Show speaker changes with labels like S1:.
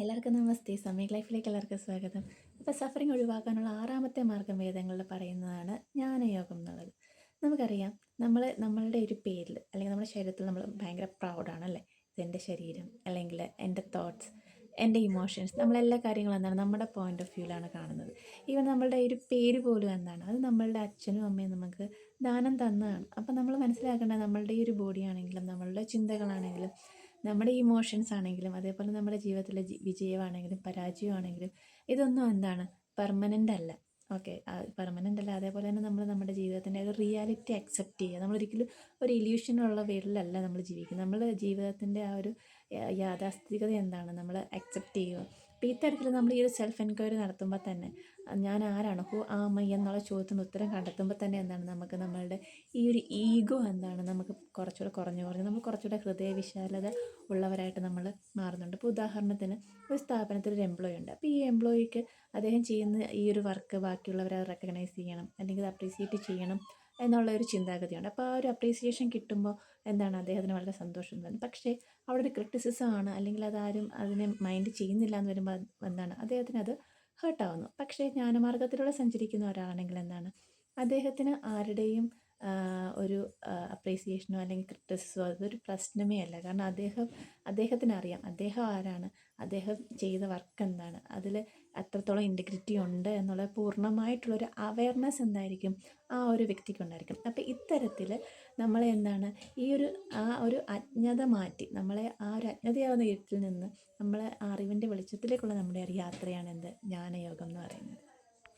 S1: എല്ലാവർക്കും നമസ്തേ. സമീക് ലൈഫിലേക്ക് എല്ലാവർക്കും സ്വാഗതം. ഇപ്പോൾ സഫറിങ് ഒഴിവാക്കാനുള്ള 6ാമത്തെ മാർഗ്ഗം വേദങ്ങളിൽ പറയുന്നതാണ് ജ്ഞാനയോഗം എന്നുള്ളത്. നമുക്കറിയാം, നമ്മളുടെ ഒരു പേരിൽ അല്ലെങ്കിൽ നമ്മുടെ ശരീരത്തിൽ നമ്മൾ ഭയങ്കര പ്രൗഡാണ് അല്ലേ. ഇതെൻ്റെ ശരീരം, അല്ലെങ്കിൽ എൻ്റെ തോട്ട്സ്, എൻ്റെ ഇമോഷൻസ്, നമ്മളെല്ലാ കാര്യങ്ങളും എന്താണ് നമ്മുടെ പോയിൻ്റ് ഓഫ് വ്യൂവിലാണ് കാണുന്നത്. ഈവൻ നമ്മളുടെ ഒരു പേര് പോലും എന്താണ്, അത് നമ്മളുടെ അച്ഛനും അമ്മയും നമുക്ക് ദാനം തന്നതാണ്. അപ്പം നമ്മൾ മനസ്സിലാക്കേണ്ടത് നമ്മളുടെ ഈ ഒരു ബോഡി ആണെങ്കിലും നമ്മളുടെ ചിന്തകളാണെങ്കിലും നമ്മുടെ ഇമോഷൻസ് ആണെങ്കിലും അതേപോലെ നമ്മുടെ ജീവിതത്തിലെ വിജയമാണെങ്കിലും പരാജയമാണെങ്കിലും ഇതൊന്നും എന്താണ് പെർമനൻ്റ് അല്ല. ഓക്കെ, പെർമനൻ്റ് അല്ല. അതേപോലെ തന്നെ നമ്മൾ നമ്മുടെ ജീവിതത്തിൻ്റെ ഒരു റിയാലിറ്റി അക്സെപ്റ്റ് ചെയ്യുക. നമ്മളൊരിക്കലും ഒരു ഇല്യൂഷനുള്ള വേൾഡിലല്ല നമ്മൾ ജീവിക്കുന്നത്. നമ്മൾ ജീവിതത്തിൻ്റെ ആ ഒരു യാഥാസ്ഥിതികത എന്താണ് നമ്മൾ അക്സെപ്റ്റ് ചെയ്യുക. അപ്പോൾ ഇത്തരത്തിൽ നമ്മൾ ഈ ഒരു സെൽഫ് എൻക്വയറി നടത്തുമ്പോൾ തന്നെ ഞാൻ ആരാണ്, ഹു ആം ഐ എന്നുള്ള ചോദ്യത്തിന് ഉത്തരം കണ്ടെത്തുമ്പോൾ തന്നെ എന്താണ് നമുക്ക് നമ്മളുടെ ഈ ഒരു ഈഗോ എന്താണ് നമുക്ക് കുറച്ചുകൂടെ കുറഞ്ഞ് നമ്മൾ കുറച്ചുകൂടെ ഹൃദയവിശാലത ഉള്ളവരായിട്ട് നമ്മൾ മാറുന്നുണ്ട്. ഇപ്പോൾ ഉദാഹരണത്തിന് ഒരു സ്ഥാപനത്തിൽ ഒരു എംപ്ലോയി ഉണ്ട്. അപ്പോൾ ഈ എംപ്ലോയിക്ക് അദ്ദേഹം ചെയ്യുന്ന ഈ ഒരു വർക്ക് ബാക്കിയുള്ളവരെ റെക്കഗ്നൈസ് ചെയ്യണം അല്ലെങ്കിൽ അത് അപ്രീസിയേറ്റ് ചെയ്യണം എന്നുള്ള ഒരു ചിന്താഗതിയുണ്ട്. അപ്പോൾ ആ ഒരു അപ്രീസിയേഷൻ കിട്ടുമ്പോൾ എന്താണ് അദ്ദേഹത്തിന് വളരെ സന്തോഷം തോന്നും. പക്ഷേ അവിടെ ഒരു ക്രിറ്റിസിസം ആണ്, അല്ലെങ്കിൽ അതാരും അതിനെ മൈൻഡ് ചെയ്യുന്നില്ല എന്ന് വരുമ്പോൾ എന്താണ് അദ്ദേഹത്തിന് അത് ഹേർട്ടാവുന്നു. പക്ഷേ ജ്ഞാനമാർഗ്ഗത്തിലൂടെ സഞ്ചരിക്കുന്ന ഒരാളാണെങ്കിൽ എന്താണ് അദ്ദേഹത്തിന് ആരുടെയും ഒരു അപ്രീസിയേഷനോ അല്ലെങ്കിൽ ക്രിറ്റിസിസമോ അതൊരു പ്രശ്നമേ അല്ല. കാരണം അദ്ദേഹത്തിന് അറിയാം അദ്ദേഹം ആരാണ്, അദ്ദേഹം ചെയ്ത വർക്ക് എന്താണ്, അതിൽ എത്രത്തോളം ഇൻറ്റഗ്രിറ്റി ഉണ്ട് എന്നുള്ള പൂർണ്ണമായിട്ടുള്ളൊരു അവയർനെസ് എന്തായിരിക്കും ആ ഒരു വ്യക്തിക്കുണ്ടായിരിക്കും. അപ്പോൾ ഇത്തരത്തിൽ നമ്മളെ എന്താണ് ഈ ഒരു ഒരു അജ്ഞത മാറ്റി നമ്മളെ ആ ഒരു അജ്ഞതയാവുന്ന ഇരുട്ടിൽ നിന്ന് നമ്മളെ അറിവിൻ്റെ വെളിച്ചത്തിലേക്കുള്ള നമ്മുടെ ഒരു യാത്രയാണ് ജ്ഞാനയോഗം എന്ന് പറയുന്നത്.